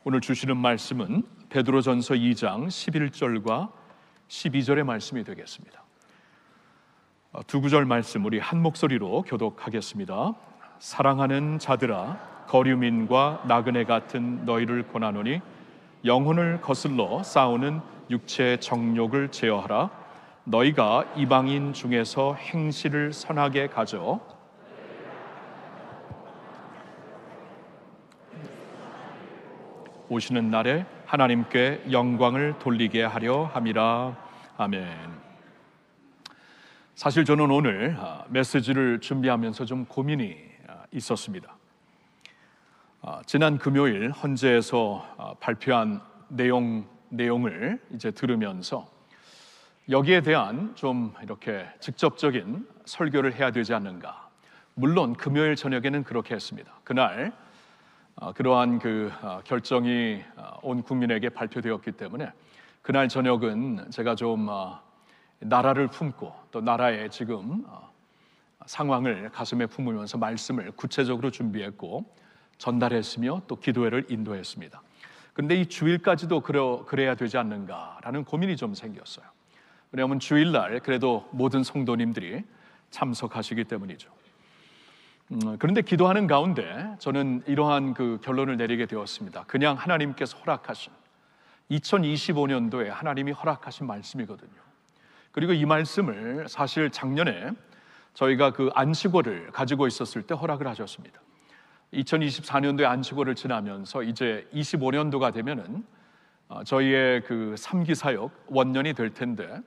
오늘 주시는 말씀은 베드로전서 2장 11절과 12절의 말씀이 되겠습니다. 두 구절 말씀 우리 한 목소리로 교독하겠습니다. 사랑하는 자들아, 거류민과 나그네 같은 너희를 권하노니 영혼을 거슬러 싸우는 육체의 정욕을 제어하라. 너희가 이방인 중에서 행실을 선하게 가져 오시는 날에 하나님께 영광을 돌리게 하려 함이라. 아멘. 사실 저는 오늘 메시지를 준비하면서 좀 고민이 있었습니다. 지난 금요일 헌재에서 발표한 내용을 이제 들으면서 여기에 대한 좀 이렇게 직접적인 설교를 해야 되지 않는가. 물론 금요일 저녁에는 그렇게 했습니다. 그날 그러한 결정이 온 국민에게 발표되었기 때문에 그날 저녁은 제가 좀 나라를 품고 또 나라의 지금 상황을 가슴에 품으면서 말씀을 구체적으로 준비했고 전달했으며 또 기도회를 인도했습니다. 그런데 이 주일까지도 그래야 되지 않는가라는 고민이 좀 생겼어요. 왜냐하면 주일날 그래도 모든 성도님들이 참석하시기 때문이죠. 그런데 기도하는 가운데 저는 이러한 결론을 내리게 되었습니다. 그냥 하나님께서 허락하신 2025년도에 하나님이 허락하신 말씀이거든요. 그리고 이 말씀을 사실 작년에 저희가 안식월을 가지고 있었을 때 허락을 하셨습니다. 2024년도에 안식월을 지나면서 이제 25년도가 되면은 저희의 3기 사역 원년이 될 텐데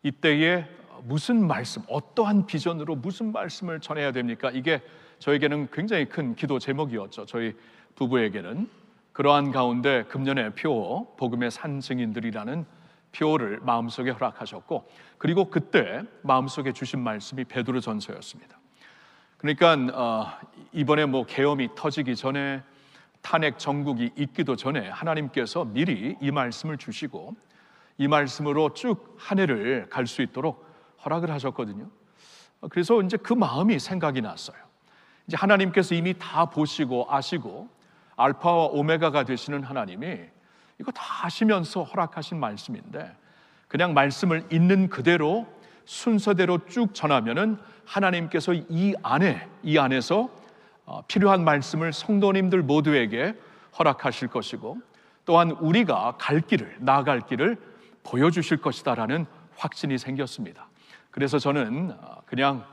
이때에 무슨 말씀, 어떠한 비전으로 무슨 말씀을 전해야 됩니까? 이게 저에게는 굉장히 큰 기도 제목이었죠. 저희 부부에게는. 그러한 가운데 금년에 표어, 복음의 산 증인들이라는 표어를 마음속에 허락하셨고, 그리고 그때 마음속에 주신 말씀이 베드로전서였습니다. 그러니까 이번에 계엄이 터지기 전에, 탄핵 정국이 있기도 전에 하나님께서 미리 이 말씀을 주시고 이 말씀으로 쭉 한 해를 갈 수 있도록 허락을 하셨거든요. 그래서 이제 그 마음이 생각이 났어요. 이제 하나님께서 이미 다 보시고 아시고 알파와 오메가가 되시는 하나님이 이거 다 아시면서 허락하신 말씀인데 그냥 말씀을 있는 그대로 순서대로 쭉 전하면은 하나님께서 이 안에서 필요한 말씀을 성도님들 모두에게 허락하실 것이고 또한 우리가 나아갈 길을 보여주실 것이다라는 확신이 생겼습니다. 그래서 저는 그냥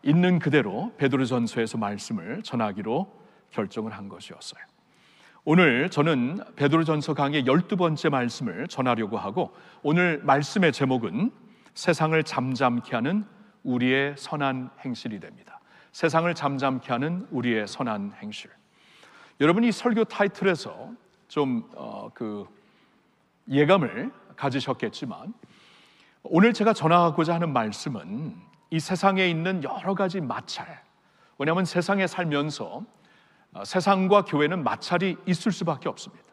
있는 그대로 베드로전서에서 말씀을 전하기로 결정을 한 것이었어요. 오늘 저는 베드로전서 강의 12번째 말씀을 전하려고 하고 오늘 말씀의 제목은 세상을 잠잠케 하는 우리의 선한 행실이 됩니다. 세상을 잠잠케 하는 우리의 선한 행실. 여러분이 설교 타이틀에서 좀 예감을 가지셨겠지만 오늘 제가 전하고자 하는 말씀은 이 세상에 있는 여러 가지 마찰, 왜냐하면 세상에 살면서 세상과 교회는 마찰이 있을 수밖에 없습니다.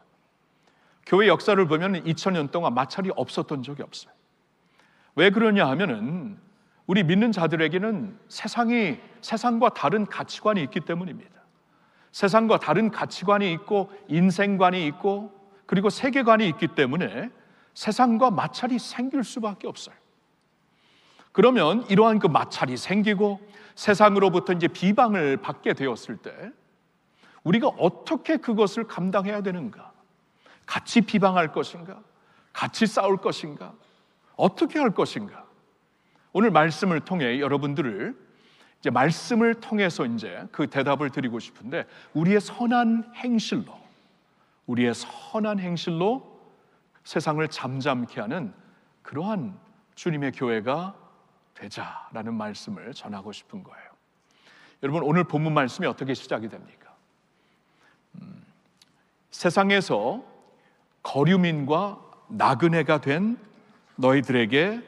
교회 역사를 보면 2000년 동안 마찰이 없었던 적이 없어요. 왜 그러냐 하면은 우리 믿는 자들에게는 세상과 다른 가치관이 있기 때문입니다. 세상과 다른 가치관이 있고 인생관이 있고 그리고 세계관이 있기 때문에 세상과 마찰이 생길 수밖에 없어요. 그러면 이러한 마찰이 생기고 세상으로부터 이제 비방을 받게 되었을 때 우리가 어떻게 그것을 감당해야 되는가? 같이 비방할 것인가? 같이 싸울 것인가? 어떻게 할 것인가? 오늘 말씀을 통해 여러분들을 이제 말씀을 통해서 이제 그 대답을 드리고 싶은데 우리의 선한 행실로 세상을 잠잠케 하는 그러한 주님의 교회가 되자라는 말씀을 전하고 싶은 거예요. 여러분 오늘 본문 말씀이 어떻게 시작이 됩니까? 세상에서 거류민과 나그네가 된 너희들에게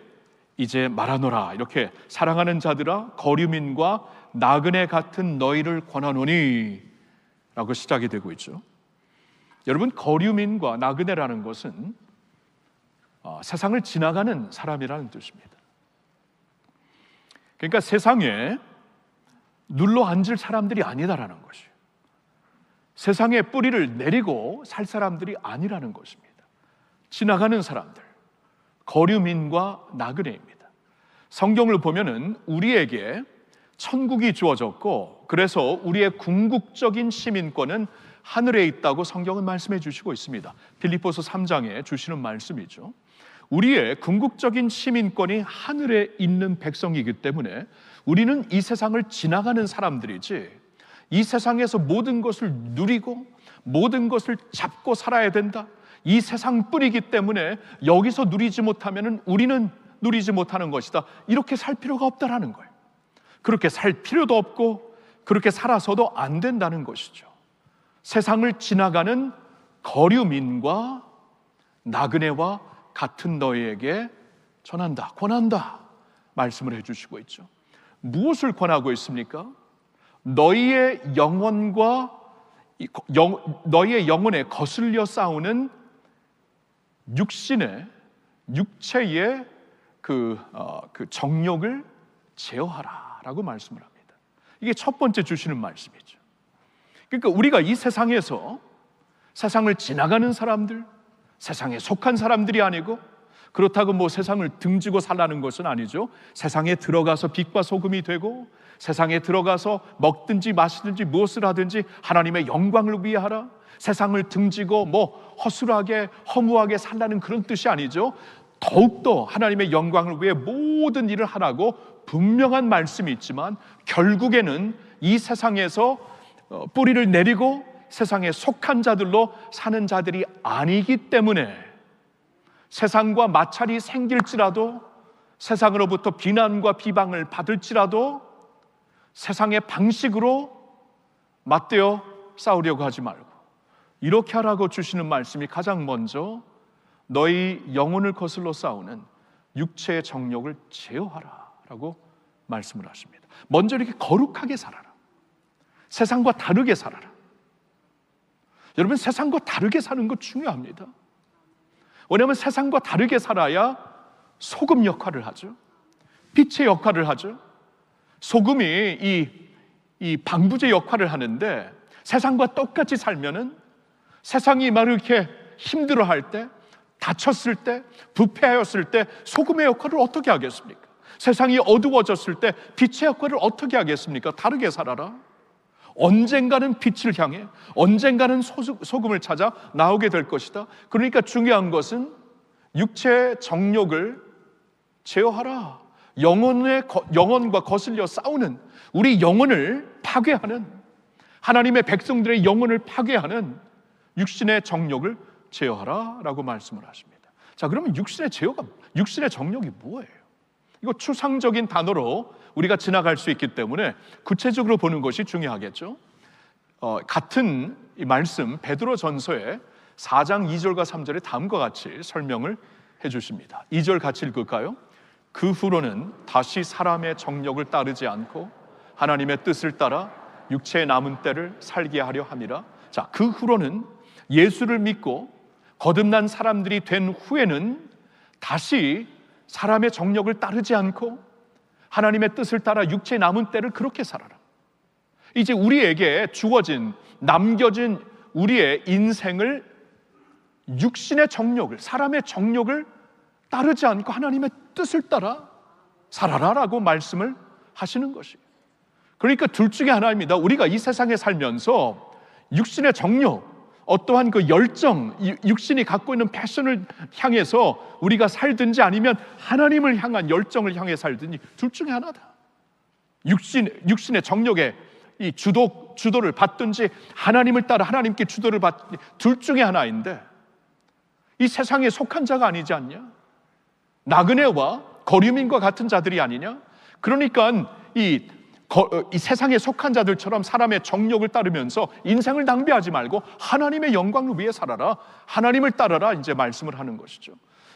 이제 말하노라. 이렇게 사랑하는 자들아 거류민과 나그네 같은 너희를 권하노니 라고 시작이 되고 있죠. 여러분 거류민과 나그네라는 것은 세상을 지나가는 사람이라는 뜻입니다. 그러니까 세상에 눌러 앉을 사람들이 아니다라는 것이에요. 세상에 뿌리를 내리고 살 사람들이 아니라는 것입니다. 지나가는 사람들, 거류민과 나그네입니다. 성경을 보면은 우리에게 천국이 주어졌고, 그래서 우리의 궁극적인 시민권은 하늘에 있다고 성경은 말씀해 주시고 있습니다. 빌립보서 3장에 주시는 말씀이죠. 우리의 궁극적인 시민권이 하늘에 있는 백성이기 때문에 우리는 이 세상을 지나가는 사람들이지, 이 세상에서 모든 것을 누리고 모든 것을 잡고 살아야 된다, 이 세상뿐이기 때문에 여기서 누리지 못하면 우리는 누리지 못하는 것이다, 이렇게 살 필요가 없다라는 거예요. 그렇게 살 필요도 없고 그렇게 살아서도 안 된다는 것이죠. 세상을 지나가는 거류민과 나그네와 같은 너희에게 전한다, 권한다 말씀을 해주시고 있죠. 무엇을 권하고 있습니까? 너희의 영혼과 너희의 영혼에 거슬려 싸우는 육체의 그 정욕을 제어하라라고 말씀을 합니다. 이게 첫 번째 주시는 말씀이죠. 그러니까 우리가 이 세상에서 세상을 지나가는 사람들, 세상에 속한 사람들이 아니고, 그렇다고 뭐 세상을 등지고 살라는 것은 아니죠. 세상에 들어가서 빛과 소금이 되고, 세상에 들어가서 먹든지 마시든지 무엇을 하든지 하나님의 영광을 위해 하라, 세상을 등지고 뭐 허술하게 허무하게 살라는 그런 뜻이 아니죠. 더욱더 하나님의 영광을 위해 모든 일을 하라고 분명한 말씀이 있지만, 결국에는 이 세상에서 뿌리를 내리고 세상에 속한 자들로 사는 자들이 아니기 때문에 세상과 마찰이 생길지라도, 세상으로부터 비난과 비방을 받을지라도 세상의 방식으로 맞대어 싸우려고 하지 말고 이렇게 하라고 주시는 말씀이 가장 먼저 너희 영혼을 거슬러 싸우는 육체의 정욕을 제어하라 라고 말씀을 하십니다. 먼저 이렇게 거룩하게 살아라, 세상과 다르게 살아라. 여러분, 세상과 다르게 사는 것 중요합니다. 왜냐하면 세상과 다르게 살아야 소금 역할을 하죠. 빛의 역할을 하죠. 소금이 이 방부제 역할을 하는데, 세상과 똑같이 살면은 세상이 막 이렇게 힘들어할 때, 다쳤을 때, 부패하였을 때 소금의 역할을 어떻게 하겠습니까? 세상이 어두워졌을 때 빛의 역할을 어떻게 하겠습니까? 다르게 살아라. 언젠가는 빛을 향해, 언젠가는 소금을 찾아 나오게 될 것이다. 그러니까 중요한 것은 육체의 정욕을 제어하라. 영혼과 거슬려 싸우는, 우리 영혼을 파괴하는, 하나님의 백성들의 영혼을 파괴하는 육신의 정욕을 제어하라 라고 말씀을 하십니다. 자, 그러면 육신의 정욕이 뭐예요? 이거 추상적인 단어로 우리가 지나갈 수 있기 때문에 구체적으로 보는 것이 중요하겠죠. 같은 이 말씀 베드로 전서의 4장 2절과 3절에 다음과 같이 설명을 해주십니다. 2절 같이 읽을까요? 그 후로는 다시 사람의 정욕을 따르지 않고 하나님의 뜻을 따라 육체의 남은 때를 살게 하려 함이라. 자, 그 후로는 예수를 믿고 거듭난 사람들이 된 후에는 다시 사람의 정욕을 따르지 않고 하나님의 뜻을 따라 육체의 남은 때를 그렇게 살아라. 이제 우리에게 주어진, 남겨진 우리의 인생을 육신의 정욕을, 사람의 정욕을 따르지 않고 하나님의 뜻을 따라 살아라라고 말씀을 하시는 것이에요. 그러니까 둘 중에 하나입니다. 우리가 이 세상에 살면서 육신의 정욕, 어떠한 그 열정, 육신이 갖고 있는 패션을 향해서 우리가 살든지 아니면 하나님을 향한 열정을 향해 살든지 둘 중에 하나다. 육신의 정욕에 이 주도를 받든지 하나님을 따라 하나님께 주도를 받든지 둘 중에 하나인데, 이 세상에 속한 자가 아니지 않냐? 나그네와 거류민과 같은 자들이 아니냐? 그러니까 이 세상에 속한 자들처럼 사람의 정욕을 따르면서 인생을 낭비하지 말고 하나님의 영광을 위해 살아라, 하나님을 따라라, 이제 말씀을 하는 것이죠.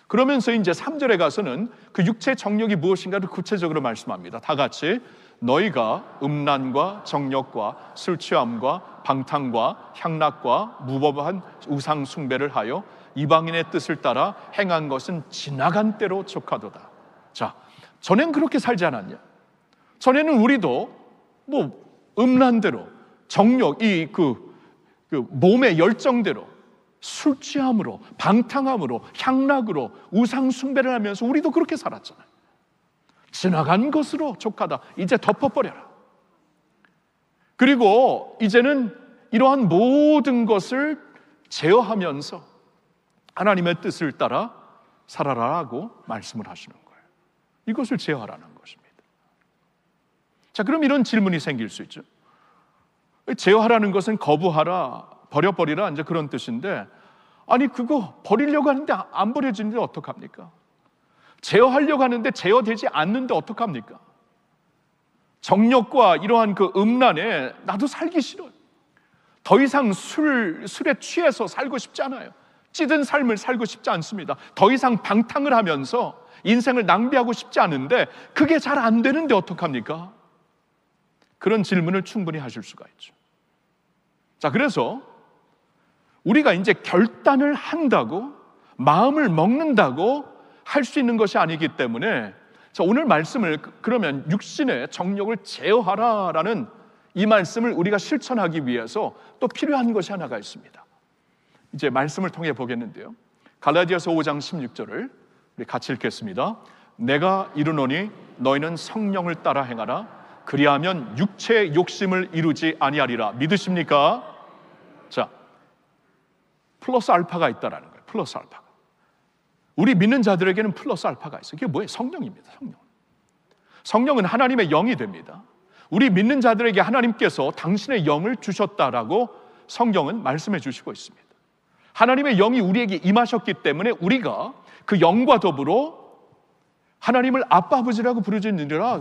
그러면서 이제 3절에 가서는 그 육체의 정욕이 무엇인가를 구체적으로 말씀합니다. 다 같이 너희가 음란과 정욕과 술 취함과 방탕과 향락과 무법한 우상 숭배를 하여 이방인의 뜻을 따라 행한 것은 지나간 때로 족하도다. 자, 전엔 그렇게 살지 않았냐? 전에는 우리도 뭐 음란대로 정욕, 그 몸의 열정대로 술 취함으로, 방탕함으로, 향락으로 우상 숭배를 하면서 우리도 그렇게 살았잖아요. 지나간 것으로 족하다, 이제 덮어버려라. 그리고 이제는 이러한 모든 것을 제어하면서 하나님의 뜻을 따라 살아라라고 말씀을 하시는 거예요. 이것을 제어하라는 것입니다. 자, 그럼 이런 질문이 생길 수 있죠. 제어하라는 것은 거부하라, 버려버리라, 이제 그런 뜻인데, 아니 그거 버리려고 하는데 안 버려지는데 어떡합니까? 제어하려고 하는데 제어되지 않는데 어떡합니까? 정욕과 이러한 그 음란에 나도 살기 싫어요. 더 이상 술에 취해서 살고 싶지 않아요. 찌든 삶을 살고 싶지 않습니다. 더 이상 방탕을 하면서 인생을 낭비하고 싶지 않은데 그게 잘 안 되는데 어떡합니까? 그런 질문을 충분히 하실 수가 있죠. 자, 그래서 우리가 이제 결단을 한다고, 마음을 먹는다고 할 수 있는 것이 아니기 때문에, 자, 오늘 말씀을 그러면 육신의 정욕을 제어하라라는 이 말씀을 우리가 실천하기 위해서 또 필요한 것이 하나가 있습니다. 이제 말씀을 통해 보겠는데요, 갈라디아서 5장 16절을 우리 같이 읽겠습니다. 내가 이르노니 너희는 성령을 따라 행하라. 그리하면 육체의 욕심을 이루지 아니하리라. 믿으십니까? 자, 플러스 알파가 있다라는 거예요. 플러스 알파가. 우리 믿는 자들에게는 플러스 알파가 있어요. 그게 뭐예요? 성령입니다. 성령은 하나님의 영이 됩니다. 우리 믿는 자들에게 하나님께서 당신의 영을 주셨다라고 성경은 말씀해 주시고 있습니다. 하나님의 영이 우리에게 임하셨기 때문에 우리가 그 영과 더불어 하나님을 아빠 아버지라고 부르짖느니라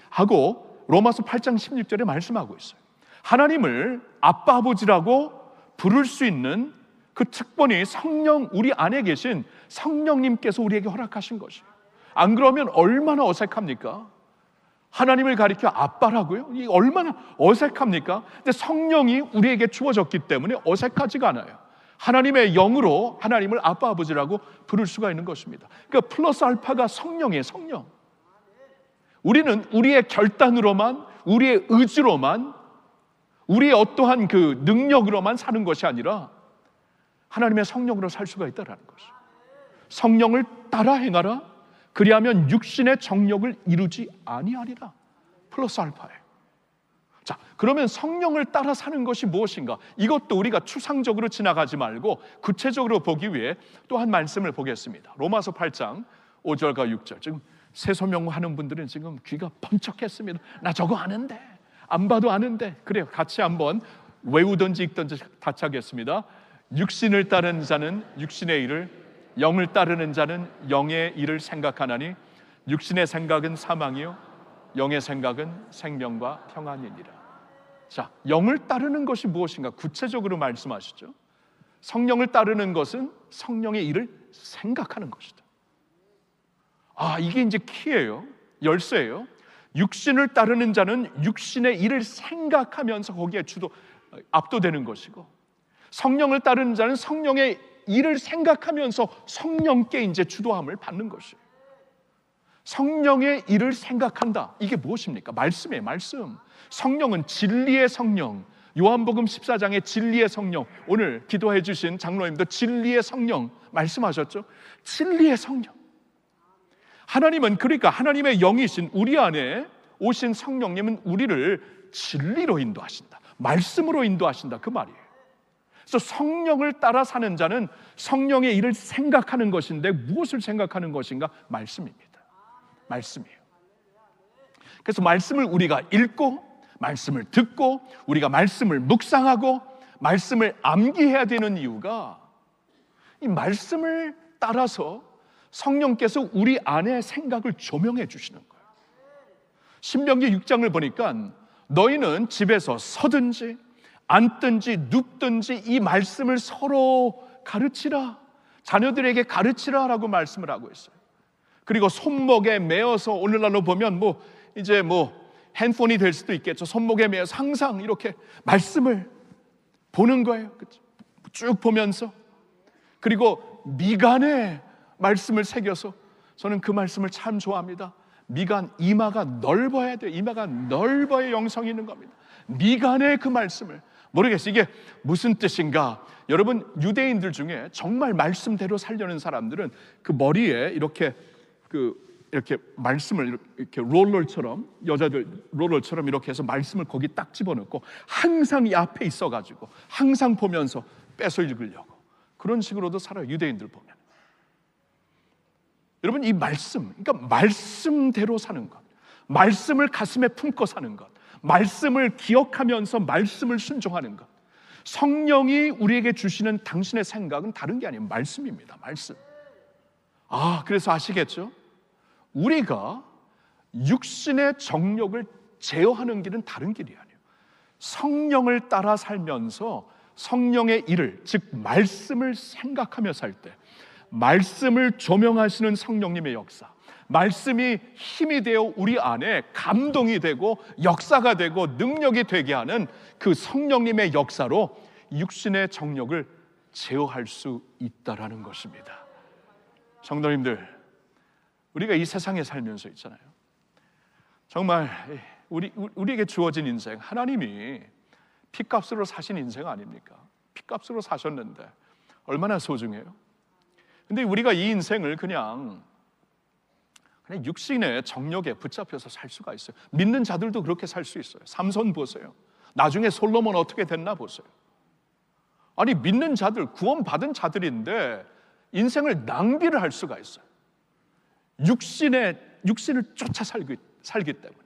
하고 로마서 8장 16절에 말씀하고 있어요. 하나님을 아빠 아버지라고 부를 수 있는 그 특권이 성령, 우리 안에 계신 성령님께서 우리에게 허락하신 것이에요. 안 그러면 얼마나 어색합니까? 하나님을 가리켜 아빠라고요? 이 얼마나 어색합니까? 근데 성령이 우리에게 주어졌기 때문에 어색하지가 않아요. 하나님의 영으로 하나님을 아빠 아버지라고 부를 수가 있는 것입니다. 그러니까 플러스 알파가 성령이에요. 성령. 우리는 우리의 결단으로만, 우리의 의지로만, 우리의 어떠한 그 능력으로만 사는 것이 아니라 하나님의 성령으로 살 수가 있다는 것이죠. 성령을 따라 행하라. 그리하면 육신의 정욕을 이루지 아니하리라. 플러스 알파예요. 자, 그러면 성령을 따라 사는 것이 무엇인가? 이것도 우리가 추상적으로 지나가지 말고 구체적으로 보기 위해 또 한 말씀을 보겠습니다. 로마서 8장 5절과 6절. 지금 새소명하는 분들은 지금 귀가 번쩍했습니다. 나 저거 아는데, 안 봐도 아는데. 그래요, 같이 한번 외우든지 읽든지 같이 하겠습니다. 육신을 따르는 자는 육신의 일을, 영을 따르는 자는 영의 일을 생각하나니 육신의 생각은 사망이요 영의 생각은 생명과 평안이니라. 자, 영을 따르는 것이 무엇인가? 구체적으로 말씀하시죠. 성령을 따르는 것은 성령의 일을 생각하는 것이다. 아, 이게 이제 키예요. 열쇠예요. 육신을 따르는 자는 육신의 일을 생각하면서 거기에 압도되는 것이고, 성령을 따르는 자는 성령의 일을 생각하면서 성령께 이제 주도함을 받는 것이에요. 성령의 일을 생각한다. 이게 무엇입니까? 말씀이에요. 말씀. 성령은 진리의 성령. 요한복음 14장의 진리의 성령. 오늘 기도해 주신 장로님도 진리의 성령 말씀하셨죠? 진리의 성령. 하나님은, 그러니까 하나님의 영이신 우리 안에 오신 성령님은 우리를 진리로 인도하신다. 말씀으로 인도하신다. 그 말이에요. 그래서 성령을 따라 사는 자는 성령의 일을 생각하는 것인데 무엇을 생각하는 것인가? 말씀입니다. 말씀이에요. 그래서 말씀을 우리가 읽고, 말씀을 듣고, 우리가 말씀을 묵상하고, 말씀을 암기해야 되는 이유가 이 말씀을 따라서 성령께서 우리 안에 생각을 조명해 주시는 거예요. 신명기 6장을 보니까 너희는 집에서 서든지 앉든지 눕든지 이 말씀을 서로 가르치라, 자녀들에게 가르치라 라고 말씀을 하고 있어요. 그리고 손목에 매어서, 오늘날로 보면 이제 핸드폰이 될 수도 있겠죠. 손목에 매어서 항상 이렇게 말씀을 보는 거예요. 쭉 보면서, 그리고 미간에 말씀을 새겨서, 저는 그 말씀을 참 좋아합니다. 미간, 이마가 넓어야 돼요. 이마가 넓어야 영성이 있는 겁니다. 미간에 그 말씀을, 모르겠어요. 이게 무슨 뜻인가? 여러분, 유대인들 중에 정말 말씀대로 살려는 사람들은 그 머리에 이렇게 말씀을 이렇게 롤러처럼, 여자들 롤러처럼 이렇게 해서 말씀을 거기 딱 집어넣고 항상 이 앞에 있어가지고 항상 보면서 뺏어 읽으려고 그런 식으로도 살아요, 유대인들 보면. 여러분, 이 말씀, 그러니까 말씀대로 사는 것, 말씀을 가슴에 품고 사는 것, 말씀을 기억하면서 말씀을 순종하는 것, 성령이 우리에게 주시는 당신의 생각은 다른 게 아니에요. 말씀입니다. 말씀. 그래서 아시겠죠? 우리가 육신의 정욕을 제어하는 길은 다른 길이 아니에요. 성령을 따라 살면서 성령의 일을, 즉 말씀을 생각하며 살 때, 말씀을 조명하시는 성령님의 역사, 말씀이 힘이 되어 우리 안에 감동이 되고 역사가 되고 능력이 되게 하는 그 성령님의 역사로 육신의 정욕을 제어할 수 있다라는 것입니다. 성도님들, 우리가 이 세상에 살면서 있잖아요, 정말 우리에게 주어진 인생, 하나님이 핏값으로 사신 인생 아닙니까? 핏값으로 사셨는데 얼마나 소중해요. 근데 우리가 이 인생을 그냥 육신의 정욕에 붙잡혀서 살 수가 있어요. 믿는 자들도 그렇게 살 수 있어요. 삼손 보세요. 나중에 솔로몬 어떻게 됐나 보세요. 아니, 믿는 자들, 구원받은 자들인데 인생을 낭비를 할 수가 있어요. 육신을 쫓아 살기 때문에.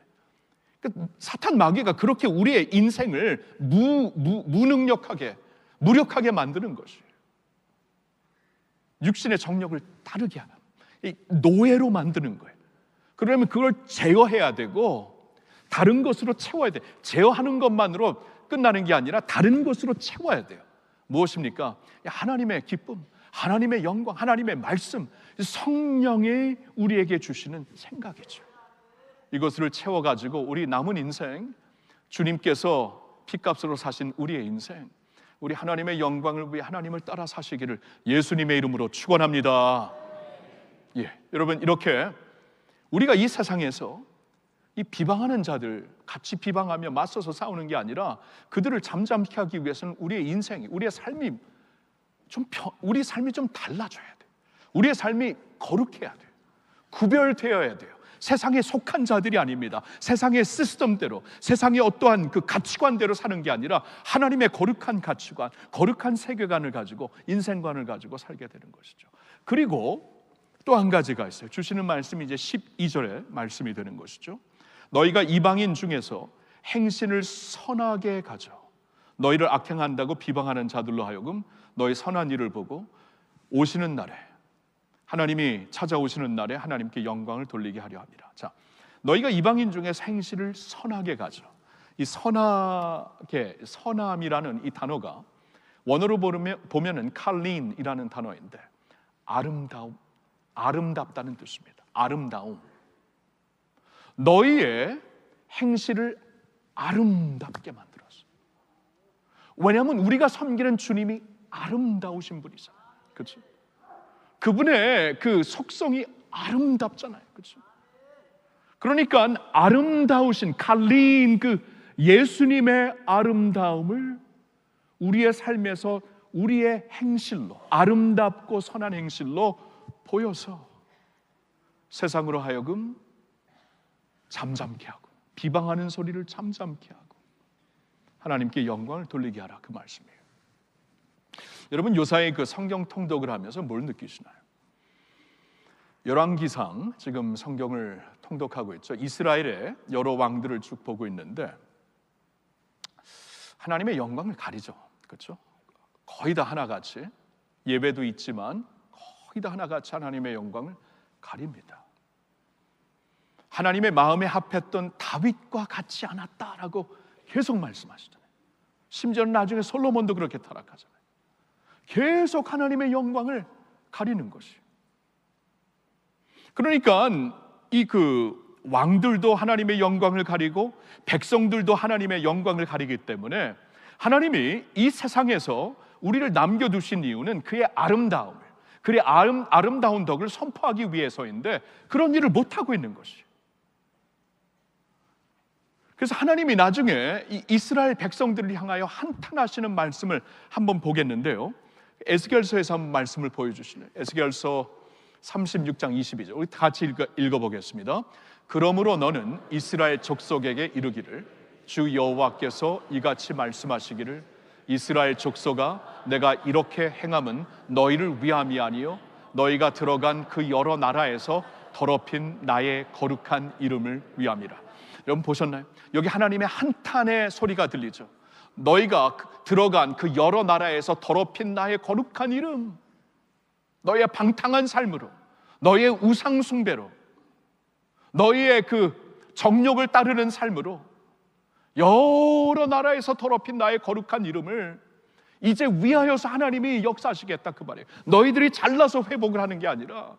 그러니까 사탄 마귀가 그렇게 우리의 인생을 무능력하게, 무력하게 만드는 것이에요. 육신의 정욕을 따르게 하는, 노예로 만드는 거예요. 그러면 그걸 제어해야 되고 다른 것으로 채워야 돼요. 제어하는 것만으로 끝나는 게 아니라 다른 것으로 채워야 돼요. 무엇입니까? 하나님의 기쁨, 하나님의 영광, 하나님의 말씀, 성령이 우리에게 주시는 생각이죠. 이것을 채워가지고 우리 남은 인생, 주님께서 핏값으로 사신 우리의 인생, 우리 하나님의 영광을 위해 하나님을 따라 사시기를 예수님의 이름으로 축원합니다. 여러분, 이렇게 우리가 이 세상에서 이 비방하는 자들 같이 비방하며 맞서서 싸우는 게 아니라 그들을 잠잠케 하기 위해서는 우리의 인생이, 우리의 삶이 우리 삶이 좀 달라져야 돼요. 우리의 삶이 거룩해야 돼요. 구별되어야 돼요. 세상에 속한 자들이 아닙니다. 세상의 시스템대로, 세상의 어떠한 그 가치관대로 사는 게 아니라 하나님의 거룩한 가치관, 거룩한 세계관을 가지고, 인생관을 가지고 살게 되는 것이죠. 그리고 또 한 가지가 있어요. 주시는 말씀이 이제 12절의 말씀이 되는 것이죠. 너희가 이방인 중에서 행실을 선하게 가져 너희를 악행한다고 비방하는 자들로 하여금 너희 선한 일을 보고 오시는 날에, 하나님이 찾아오시는 날에 하나님께 영광을 돌리게 하려 합니다. 자, 너희가 이방인 중에서 행실을 선하게 가져. 이 선하게, 선함이라는 이 단어가 원어로 보면은 칼린이라는 단어인데 아름다움, 아름답다는 뜻입니다. 아름다움. 너희의 행실을 아름답게 만들었어. 왜냐하면 우리가 섬기는 주님이 아름다우신 분이잖아요. 그렇죠? 그분의 그 속성이 아름답잖아요. 그렇죠? 그러니까 아름다우신 칼린 그 예수님의 아름다움을 우리의 삶에서 우리의 행실로, 아름답고 선한 행실로 보여서 세상으로 하여금 잠잠케 하고, 비방하는 소리를 잠잠케 하고 하나님께 영광을 돌리게 하라, 그 말씀이에요. 여러분, 요사이 그 성경 통독을 하면서 뭘 느끼시나요? 열왕기상, 지금 성경을 통독하고 있죠. 이스라엘의 여러 왕들을 쭉 보고 있는데 하나님의 영광을 가리죠. 그렇죠? 거의 다 하나같이, 예배도 있지만 거의 다 하나같이 하나님의 영광을 가립니다. 하나님의 마음에 합했던 다윗과 같지 않았다라고 계속 말씀하시잖아요. 심지어는 나중에 솔로몬도 그렇게 타락하잖아요. 계속 하나님의 영광을 가리는 것이. 그러니까 이 그 왕들도 하나님의 영광을 가리고 백성들도 하나님의 영광을 가리기 때문에 하나님이 이 세상에서 우리를 남겨두신 이유는 그의 아름다움을, 그의 아름다운 덕을 선포하기 위해서인데 그런 일을 못하고 있는 것이. 그래서 하나님이 나중에 이 이스라엘 백성들을 향하여 한탄하시는 말씀을 한번 보겠는데요. 에스겔서에서 한번 말씀을 보여주시네요. 에스겔서 36장 22절 우리 같이 읽어보겠습니다. 그러므로 너는 이스라엘 족속에게 이르기를 주 여호와께서 이같이 말씀하시기를 이스라엘 족속아 내가 이렇게 행함은 너희를 위함이 아니요 너희가 들어간 그 여러 나라에서 더럽힌 나의 거룩한 이름을 위함이라. 여러분 보셨나요? 여기 하나님의 한탄의 소리가 들리죠. 너희가 들어간 그 여러 나라에서 더럽힌 나의 거룩한 이름, 너희의 방탕한 삶으로, 너희의 우상 숭배로, 너희의 그 정욕을 따르는 삶으로 여러 나라에서 더럽힌 나의 거룩한 이름을 이제 위하여서 하나님이 역사하시겠다 그 말이에요. 너희들이 잘나서 회복을 하는 게 아니라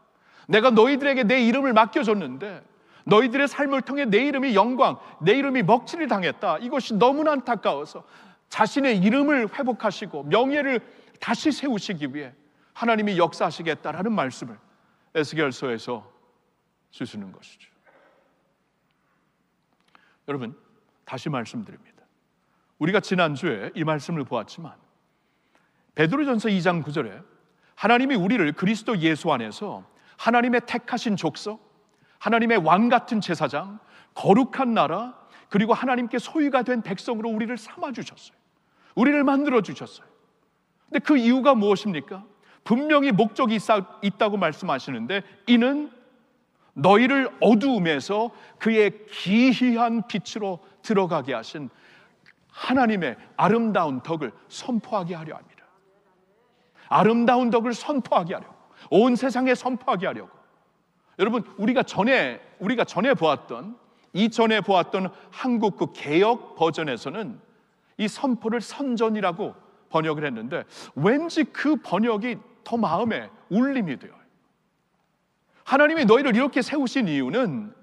내가 너희들에게 내 이름을 맡겨줬는데 너희들의 삶을 통해 내 이름이 영광, 내 이름이 먹칠을 당했다. 이것이 너무나 안타까워서 자신의 이름을 회복하시고 명예를 다시 세우시기 위해 하나님이 역사하시겠다라는 말씀을 에스겔서에서 주시는 것이죠. 여러분 다시 말씀드립니다. 우리가 지난주에 이 말씀을 보았지만 베드로전서 2장 9절에 하나님이 우리를 그리스도 예수 안에서 하나님의 택하신 족속, 하나님의 왕 같은 제사장, 거룩한 나라, 그리고 하나님께 소유가 된 백성으로 우리를 삼아주셨어요. 우리를 만들어주셨어요. 근데 그 이유가 무엇입니까? 분명히 목적이 있다고 말씀하시는데 이는 너희를 어두움에서 그의 기이한 빛으로 들어가게 하신 하나님의 아름다운 덕을 선포하게 하려 합니다. 아름다운 덕을 선포하게 하려고, 온 세상에 선포하게 하려고. 여러분 우리가 전에 보았던 이전에 보았던 한국 그 개역 버전에서는 이 선포를 선전이라고 번역을 했는데 왠지 그 번역이 더 마음에 울림이 돼요. 하나님이 너희를 이렇게 세우신 이유는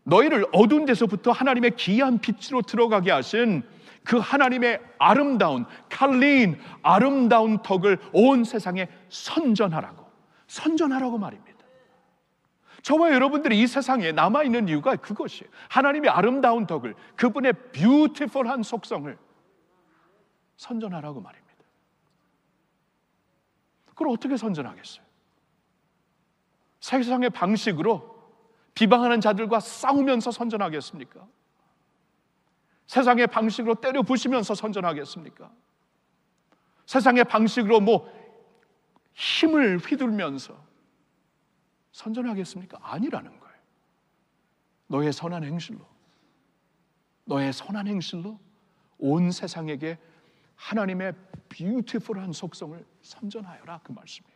너희를 어두운 데서부터 하나님의 기이한 빛으로 들어가게 하신 그 하나님의 아름다운 칼린 아름다운 덕을 온 세상에 선전하라고 말입니다. 저와 여러분들이 이 세상에 남아있는 이유가 그것이에요. 하나님의 아름다운 덕을, 그분의 뷰티풀한 속성을 선전하라고 말입니다. 그걸 어떻게 선전하겠어요? 세상의 방식으로 비방하는 자들과 싸우면서 선전하겠습니까? 세상의 방식으로 때려 부시면서 선전하겠습니까? 세상의 방식으로 힘을 휘둘면서 선전하겠습니까? 아니라는 거예요. 너의 선한 행실로 온 세상에게 하나님의 뷰티풀한 속성을 선전하여라 그 말씀이에요.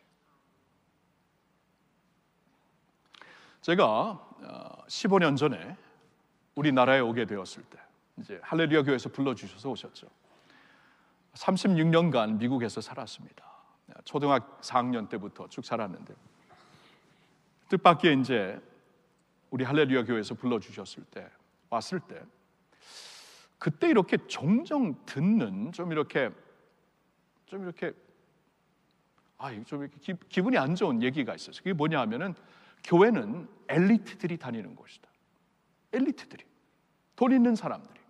제가 15년 전에 우리나라에 오게 되었을 때 이제 할렐루야 교회에서 불러주셔서 오셨죠. 36년간 미국에서 살았습니다. 초등학교 4학년 때부터 쭉 살았는데 뜻밖의 이제 우리 할렐루야 교회에서 불러주셨을 때 왔을 때 그때 이렇게 종종 듣는 좀 이렇게 기분이 안 좋은 얘기가 있었어요. 그게 뭐냐 하면은 교회는 엘리트들이 다니는 곳이다. 엘리트들이, 돈 있는 사람들이,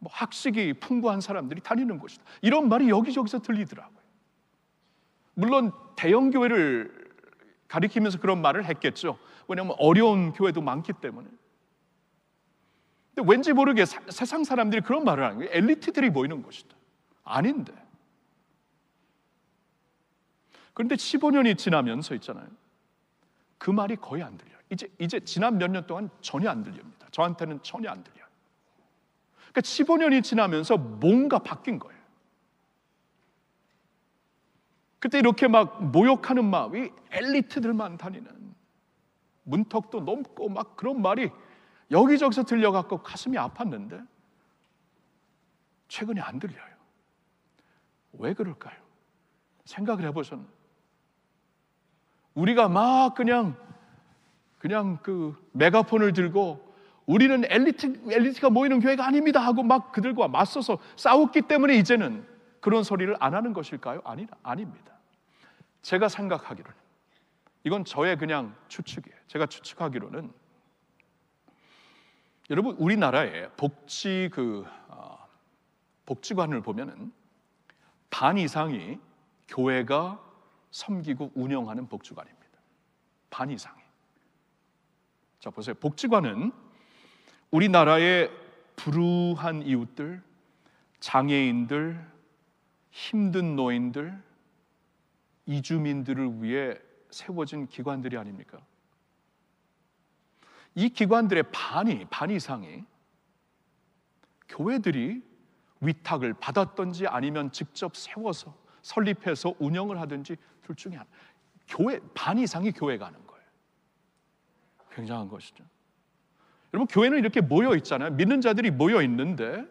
학식이 풍부한 사람들이 다니는 곳이다. 이런 말이 여기저기서 들리더라고요. 물론 대형 교회를 가리키면서 그런 말을 했겠죠. 왜냐하면 어려운 교회도 많기 때문에. 근데 왠지 모르게 세상 사람들이 그런 말을 하는 거예요. 엘리트들이 모이는 곳이다. 아닌데. 그런데 15년이 지나면서 있잖아요. 그 말이 거의 안 들려요. 이제 지난 몇 년 동안 전혀 안 들립니다. 저한테는 전혀 안 들려요. 그러니까 15년이 지나면서 뭔가 바뀐 거예요. 그때 이렇게 막 모욕하는 마음이 엘리트들만 다니는 문턱도 넘고 막 그런 말이 여기저기서 들려갖고 가슴이 아팠는데 최근에 안 들려요. 왜 그럴까요? 생각을 해보셨나요? 우리가 막 그냥 그 메가폰을 들고 우리는 엘리트가 모이는 교회가 아닙니다 하고 막 그들과 맞서서 싸웠기 때문에 이제는 그런 소리를 안 하는 것일까요? 아닙니다. 제가 생각하기로는 이건 저의 그냥 추측이에요. 제가 추측하기로는 여러분, 우리나라의 복지관을 보면은 반 이상이 교회가 섬기고 운영하는 복지관입니다. 반 이상이. 자, 보세요. 복지관은 우리나라의 불우한 이웃들, 장애인들, 힘든 노인들, 이주민들을 위해 세워진 기관들이 아닙니까? 이 기관들의 반 이상이 교회들이 위탁을 받았던지 아니면 직접 세워서 설립해서 운영을 하든지 둘 중에 하나. 반 이상이 교회가 하는 거예요. 굉장한 것이죠. 여러분, 교회는 이렇게 모여 있잖아요. 믿는 자들이 모여 있는데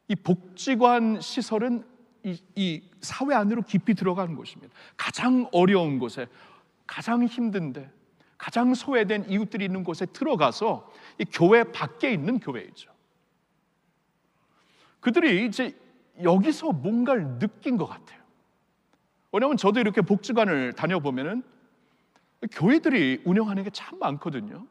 이 복지관 시설은 이 사회 안으로 깊이 들어가는 곳입니다. 가장 어려운 곳에, 가장 힘든데, 가장 소외된 이웃들이 있는 곳에 들어가서 이 교회 밖에 있는 교회이죠. 그들이 이제 여기서 뭔가를 느낀 것 같아요. 왜냐하면 저도 이렇게 복지관을 다녀보면은 교회들이 운영하는 게 참 많거든요.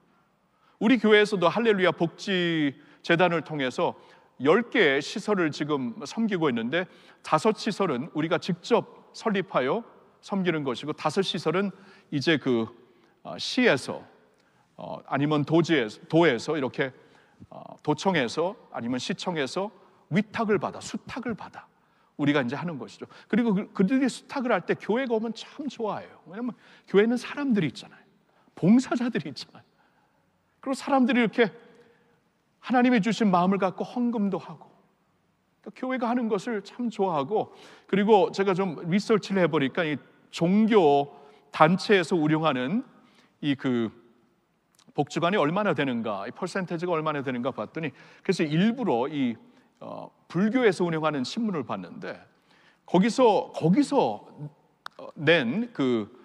우리 교회에서도 할렐루야 복지재단을 통해서 10개의 시설을 지금 섬기고 있는데 5시설은 우리가 직접 설립하여 섬기는 것이고 5시설은 이제 그 시에서 아니면 도에서 이렇게 도청에서 아니면 시청에서 위탁을 받아, 수탁을 받아 우리가 이제 하는 것이죠. 그리고 그들이 수탁을 할 때 교회가 오면 참 좋아해요. 왜냐하면 교회는 사람들이 있잖아요. 봉사자들이 있잖아요. 그리고 사람들이 이렇게 하나님이 주신 마음을 갖고 헌금도 하고 또 교회가 하는 것을 참 좋아하고, 그리고 제가 좀 리서치를 해보니까 이 종교 단체에서 운영하는 이 그 복지관이 얼마나 되는가, 이 퍼센테이지가 얼마나 되는가 봤더니, 그래서 일부러 이 불교에서 운영하는 신문을 봤는데 거기서 낸 그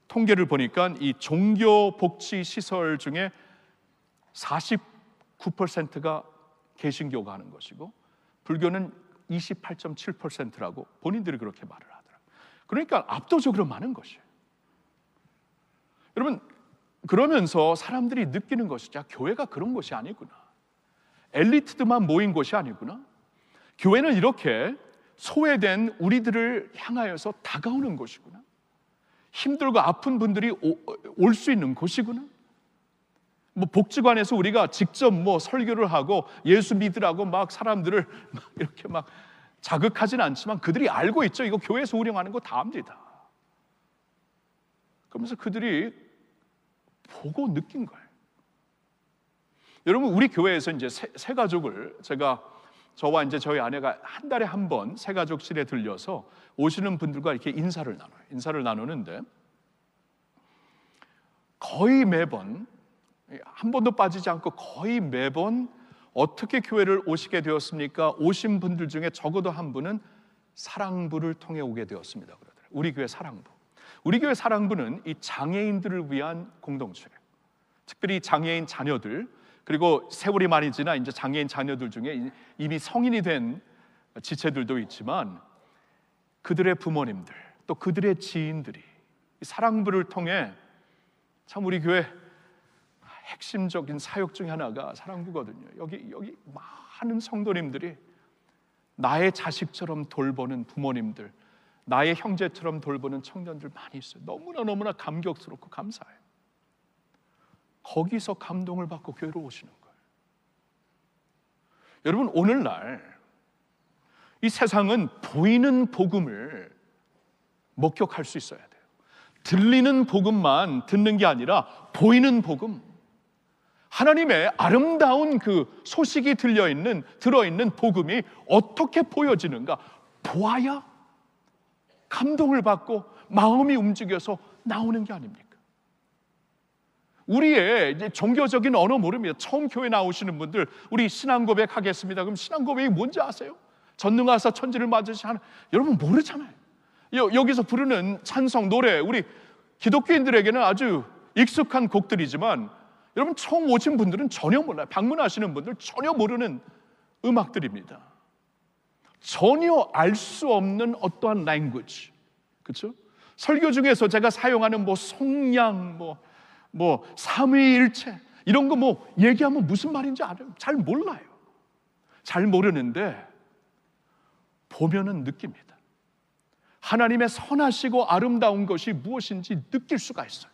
통계를 보니까 이 종교 복지 시설 중에 49%가 개신교가 하는 것이고 불교는 28.7%라고 본인들이 그렇게 말을 하더라고요. 그러니까 압도적으로 많은 것이에요. 여러분, 그러면서 사람들이 느끼는 것이죠. 교회가 그런 곳이 아니구나. 엘리트들만 모인 곳이 아니구나. 교회는 이렇게 소외된 우리들을 향하여서 다가오는 곳이구나. 힘들고 아픈 분들이 올 수 있는 곳이구나. 뭐 복지관에서 우리가 직접 뭐 설교를 하고 예수 믿으라고 막 사람들을 막 이렇게 막 자극하지는 않지만 그들이 알고 있죠. 이거 교회에서 운영하는 거 다 압니다. 그러면서 그들이 보고 느낀 거예요. 여러분, 우리 교회에서 이제 새 가족을 저와 이제 저희 아내가 한 달에 한 번 새 가족실에 들려서 오시는 분들과 이렇게 인사를 나누는데 거의 매번 한 번도 빠지지 않고 거의 매번 어떻게 교회를 오시게 되었습니까? 오신 분들 중에 적어도 한 분은 사랑부를 통해 오게 되었습니다. 그러더라고요. 우리 교회 사랑부. 우리 교회 사랑부는 이 장애인들을 위한 공동체예요. 특별히 장애인 자녀들, 그리고 세월이 많이 지나 이제 장애인 자녀들 중에 이미 성인이 된 지체들도 있지만 그들의 부모님들, 또 그들의 지인들이 이 사랑부를 통해 참 우리 교회 핵심적인 사역 중에 하나가 사랑부거든요. 여기 많은 성도님들이 나의 자식처럼 돌보는 부모님들, 나의 형제처럼 돌보는 청년들 많이 있어요. 너무나 감격스럽고 감사해요. 거기서 감동을 받고 교회로 오시는 거예요. 여러분, 오늘날 이 세상은 보이는 복음을 목격할 수 있어야 돼요. 들리는 복음만 듣는 게 아니라 보이는 복음, 하나님의 아름다운 그 소식이 들어있는 복음이 어떻게 보여지는가 보아야 감동을 받고 마음이 움직여서 나오는 게 아닙니까? 우리의 이제 종교적인 언어 모릅니다. 처음 교회 나오시는 분들, 우리 신앙 고백 하겠습니다. 그럼 신앙 고백이 뭔지 아세요? 전능하사 천지를 만드신 하나님, 여러분 모르잖아요. 여기서 부르는 찬송, 노래, 우리 기독교인들에게는 아주 익숙한 곡들이지만 여러분 처음 오신 분들은 전혀 몰라요. 방문하시는 분들 전혀 모르는 음악들입니다. 전혀 알 수 없는 어떠한 language, 그렇죠? 설교 중에서 제가 사용하는 뭐 성량, 뭐 삼위일체, 이런 거 뭐 얘기하면 무슨 말인지 잘 몰라요. 잘 모르는데 보면은 느낍니다. 하나님의 선하시고 아름다운 것이 무엇인지 느낄 수가 있어요.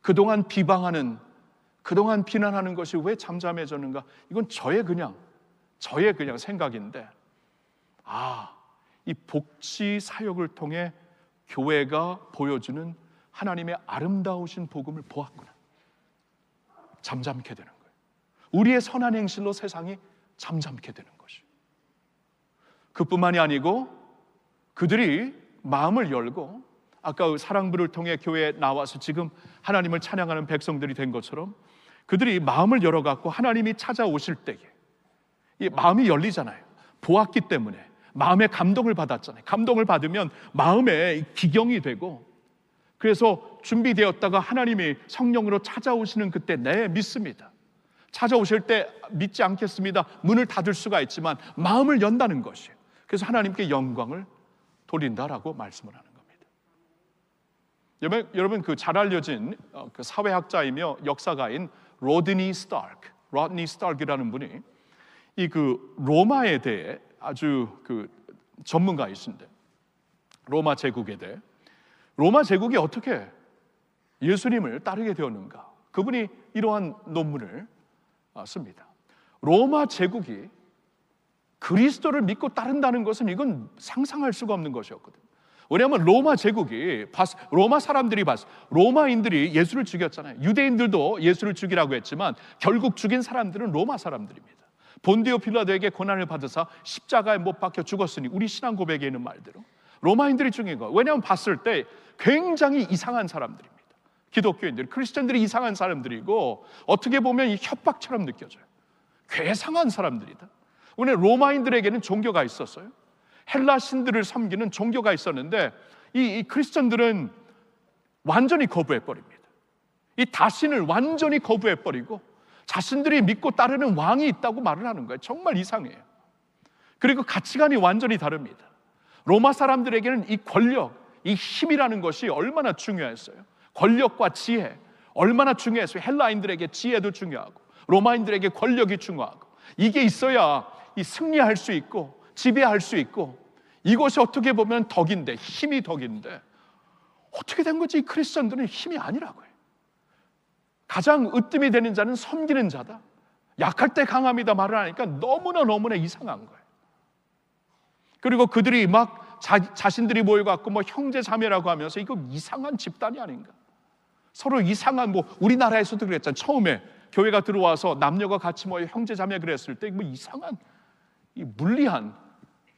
그동안 비방하는, 그동안 비난하는 것이 왜 잠잠해졌는가? 이건 저의 그냥 생각인데, 이 복지 사역을 통해 교회가 보여주는 하나님의 아름다우신 복음을 보았구나. 잠잠케 되는 거예요. 우리의 선한 행실로 세상이 잠잠케 되는 것이에요. 그뿐만이 아니고 그들이 마음을 열고 아까 사랑부를 통해 교회에 나와서 지금 하나님을 찬양하는 백성들이 된 것처럼 그들이 마음을 열어갖고 하나님이 찾아오실 때에 이 마음이 열리잖아요. 보았기 때문에 마음의 감동을 받았잖아요. 감동을 받으면 마음에 기경이 되고, 그래서 준비되었다가 하나님이 성령으로 찾아오시는 그때 네, 믿습니다. 찾아오실 때 믿지 않겠습니다. 문을 닫을 수가 있지만 마음을 연다는 것이에요. 그래서 하나님께 영광을 돌린다라고 말씀을 하는 겁니다. 여러분 그 잘 알려진 그 사회학자이며 역사가인 로드니 스타크이라는 분이 이 그 로마에 대해 아주 그 전문가이신데, 로마 제국에 대해 로마 제국이 어떻게 예수님을 따르게 되었는가, 그분이 이러한 논문을 씁니다. 로마 제국이 그리스도를 믿고 따른다는 것은 이건 상상할 수가 없는 것이었거든요. 왜냐하면 로마 제국이 로마 사람들이 로마인들이 예수를 죽였잖아요. 유대인들도 예수를 죽이라고 했지만 결국 죽인 사람들은 로마 사람들입니다. 본디오 필라도에게 고난을 받으사 십자가에 못 박혀 죽었으니 우리 신앙 고백에 있는 말대로 로마인들이 죽인 거예요. 왜냐하면 봤을 때 굉장히 이상한 사람들입니다. 기독교인들, 크리스천들이 이상한 사람들이고 어떻게 보면 이 협박처럼 느껴져요. 괴상한 사람들이다. 왜냐하면 로마인들에게는 종교가 있었어요. 헬라 신들을 섬기는 종교가 있었는데 이 크리스천들은 완전히 거부해버립니다. 이 다신을 완전히 거부해버리고 자신들이 믿고 따르는 왕이 있다고 말을 하는 거예요. 정말 이상해요. 그리고 가치관이 완전히 다릅니다. 로마 사람들에게는 이 권력, 이 힘이라는 것이 얼마나 중요했어요. 권력과 지혜 얼마나 중요했어요. 헬라인들에게 지혜도 중요하고 로마인들에게 권력이 중요하고, 이게 있어야 이 승리할 수 있고 지배할 수 있고, 이것이 어떻게 보면 덕인데, 힘이 덕인데 어떻게 된 거지? 이 크리스천들은 힘이 아니라고 해요. 가장 으뜸이 되는 자는 섬기는 자다, 약할 때 강함이다 말을 하니까 너무나 이상한 거예요. 그리고 그들이 막 자신들이 모여갖고 뭐 형제 자매라고 하면서 이거 이상한 집단이 아닌가, 서로 이상한, 뭐 우리나라에서도 그랬잖아요. 처음에 교회가 들어와서 남녀가 같이 모여 형제 자매 그랬을 때 뭐 이상한 이 물리한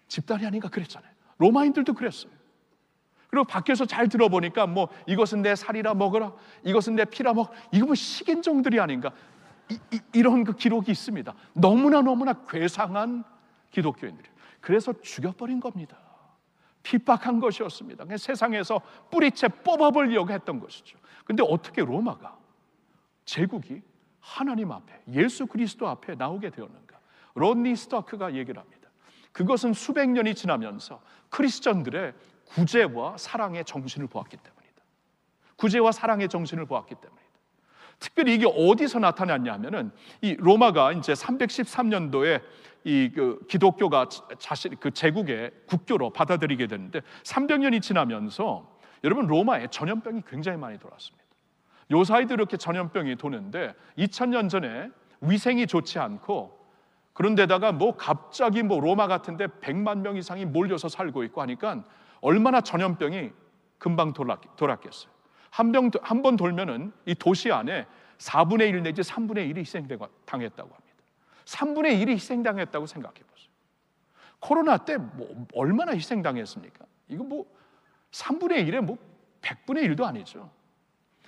집단이 아닌가 그랬잖아요. 로마인들도 그랬어요. 그리고 밖에서 잘 들어보니까 뭐 이것은 내 살이라 먹어라, 이것은 내 피라 먹, 이거 뭐 식인종들이 아닌가, 이런 그 기록이 있습니다. 너무나 괴상한 기독교인들이. 그래서 죽여버린 겁니다. 핍박한 것이었습니다. 세상에서 뿌리채 뽑아버리려고 했던 것이죠. 근데 어떻게 로마가, 제국이 하나님 앞에, 예수 그리스도 앞에 나오게 되었는가? 로드니 스타크가 얘기를 합니다. 그것은 수백 년이 지나면서 크리스천들의 구제와 사랑의 정신을 보았기 때문이다. 구제와 사랑의 정신을 보았기 때문이다. 특별히 이게 어디서 나타났냐면은 이 로마가 이제 313년도에 이 기독교가 자신 그 제국의 국교로 받아들이게 되는데 300년이 지나면서 여러분 로마에 전염병이 굉장히 많이 돌았습니다. 요사이도 이렇게 전염병이 도는데 2000년 전에 위생이 좋지 않고, 그런데다가 뭐 갑자기 뭐 로마 같은데 100만 명 이상이 몰려서 살고 있고 하니까 얼마나 전염병이 금방 돌았겠어요. 한 번 돌면은 이 도시 안에 4분의 1 내지 3분의 1이 희생당했다고 합니다. 3분의 1이 희생당했다고 생각해 보세요. 코로나 때 뭐 얼마나 희생당했습니까? 이거 뭐 3분의 1에 뭐 100분의 1도 아니죠.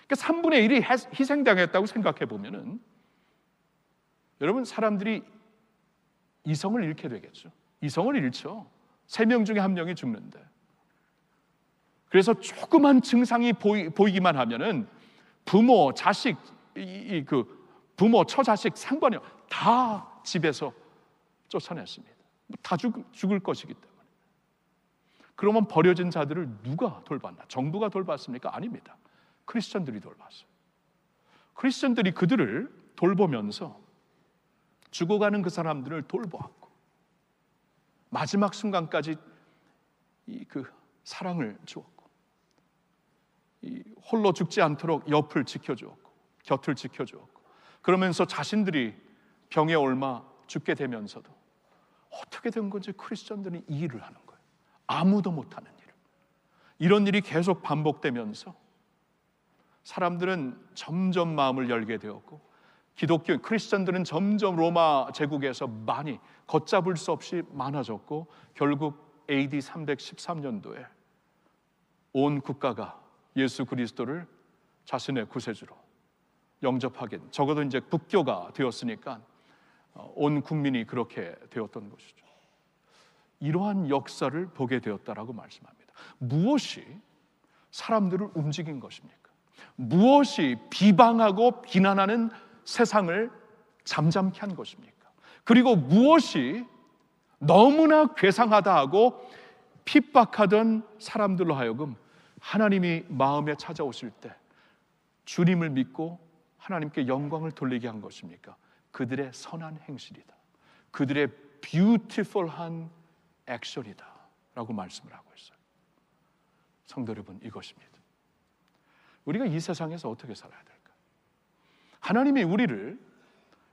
그러니까 3분의 1이 희생당했다고 생각해 보면은 여러분, 사람들이 이성을 잃게 되겠죠. 이성을 잃죠. 3명 중에 1명이 죽는데. 그래서 조그만 증상이 보이기만 하면은 부모, 자식, 부모, 처자식 상관이 다 집에서 쫓아냈습니다. 다 죽을 것이기 때문에. 그러면 버려진 자들을 누가 돌봤나? 정부가 돌봤습니까? 아닙니다. 크리스천들이 돌봤어요. 크리스천들이 그들을 돌보면서 죽어가는 그 사람들을 돌보았고 마지막 순간까지 그 사랑을 주었고 홀로 죽지 않도록 옆을 지켜주었고 곁을 지켜주었고, 그러면서 자신들이 병에 옮아 죽게 되면서도 어떻게 된 건지 크리스천들은 이 일을 하는 거예요. 아무도 못하는 일을. 이런 일이 계속 반복되면서 사람들은 점점 마음을 열게 되었고, 기독교 크리스천들은 점점 로마 제국에서 많이 걷잡을 수 없이 많아졌고, 결국 AD 313년도에 온 국가가 예수 그리스도를 자신의 구세주로 영접하게, 적어도 이제 국교가 되었으니까 온 국민이 그렇게 되었던 것이죠. 이러한 역사를 보게 되었다라고 말씀합니다. 무엇이 사람들을 움직인 것입니까? 무엇이 비방하고 비난하는 세상을 잠잠케 한 것입니까? 그리고 무엇이 너무나 괴상하다 하고 핍박하던 사람들로 하여금 하나님이 마음에 찾아오실 때 주님을 믿고 하나님께 영광을 돌리게 한 것입니까? 그들의 선한 행실이다, 그들의 뷰티풀한 액션이다 라고 말씀을 하고 있어요. 성도 여러분, 이것입니다. 우리가 이 세상에서 어떻게 살아야 될까? 하나님이 우리를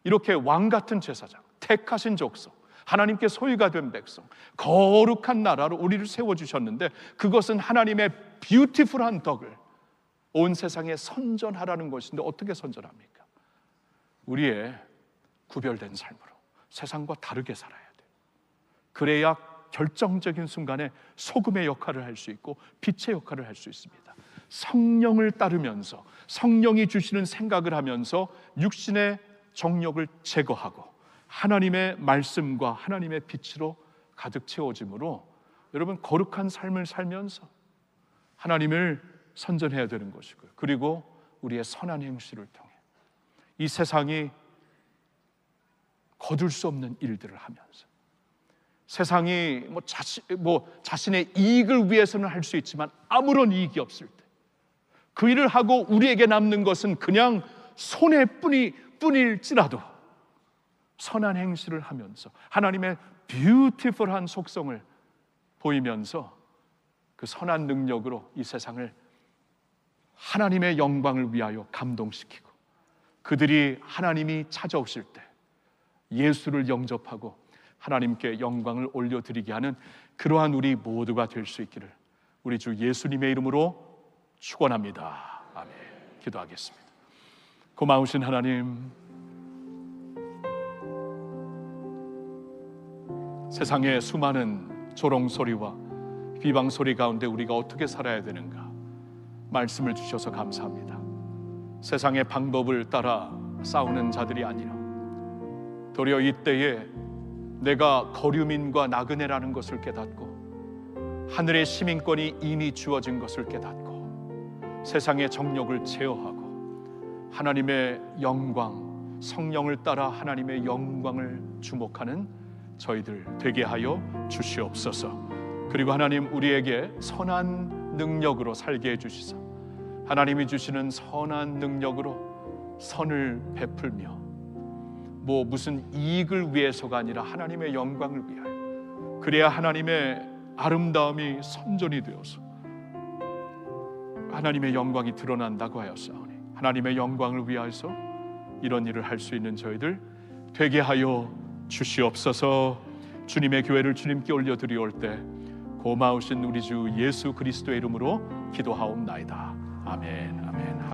이렇게 왕같은 제사장, 택하신 족속, 하나님께 소유가 된 백성, 거룩한 나라로 우리를 세워주셨는데, 그것은 하나님의 뷰티풀한 덕을 온 세상에 선전하라는 것인데, 어떻게 선전합니까? 우리의 구별된 삶으로 세상과 다르게 살아야 돼요. 그래야 결정적인 순간에 소금의 역할을 할 수 있고 빛의 역할을 할 수 있습니다. 성령을 따르면서 성령이 주시는 생각을 하면서 육신의 정욕을 제거하고 하나님의 말씀과 하나님의 빛으로 가득 채워짐으로 여러분 거룩한 삶을 살면서 하나님을 선전해야 되는 것이고요. 그리고 우리의 선한 행실을 통해 이 세상이 거둘 수 없는 일들을 하면서, 세상이 자신의 이익을 위해서는 할 수 있지만 아무런 이익이 없을 때 그 일을 하고 우리에게 남는 것은 그냥 손해뿐일지라도 선한 행실을 하면서 하나님의 뷰티풀한 속성을 보이면서 그 선한 능력으로 이 세상을 하나님의 영광을 위하여 감동시키고, 그들이 하나님이 찾아오실 때 예수를 영접하고 하나님께 영광을 올려드리게 하는 그러한 우리 모두가 될 수 있기를 우리 주 예수님의 이름으로 축원합니다. 아멘. 기도하겠습니다. 고마우신 하나님, 세상의 수많은 조롱소리와 비방소리 가운데 우리가 어떻게 살아야 되는가 말씀을 주셔서 감사합니다. 세상의 방법을 따라 싸우는 자들이 아니라 도리어 이때에 내가 거류민과 나그네라는 것을 깨닫고 하늘의 시민권이 이미 주어진 것을 깨닫고 세상의 정욕을 제어하고 하나님의 영광, 성령을 따라 하나님의 영광을 주목하는 저희들 되게 하여 주시옵소서. 그리고 하나님, 우리에게 선한 능력으로 살게 해주시사 하나님이 주시는 선한 능력으로 선을 베풀며 무슨 이익을 위해서가 아니라 하나님의 영광을 위하여, 그래야 하나님의 아름다움이 선전이 되어서 하나님의 영광이 드러난다고 하였사오니, 하나님의 영광을 위하여서 이런 일을 할 수 있는 저희들 되게 하여 주시옵소서. 주님의 교회를 주님께 올려드리올 때 고마우신 우리 주 예수 그리스도의 이름으로 기도하옵나이다. 아멘. 아멘.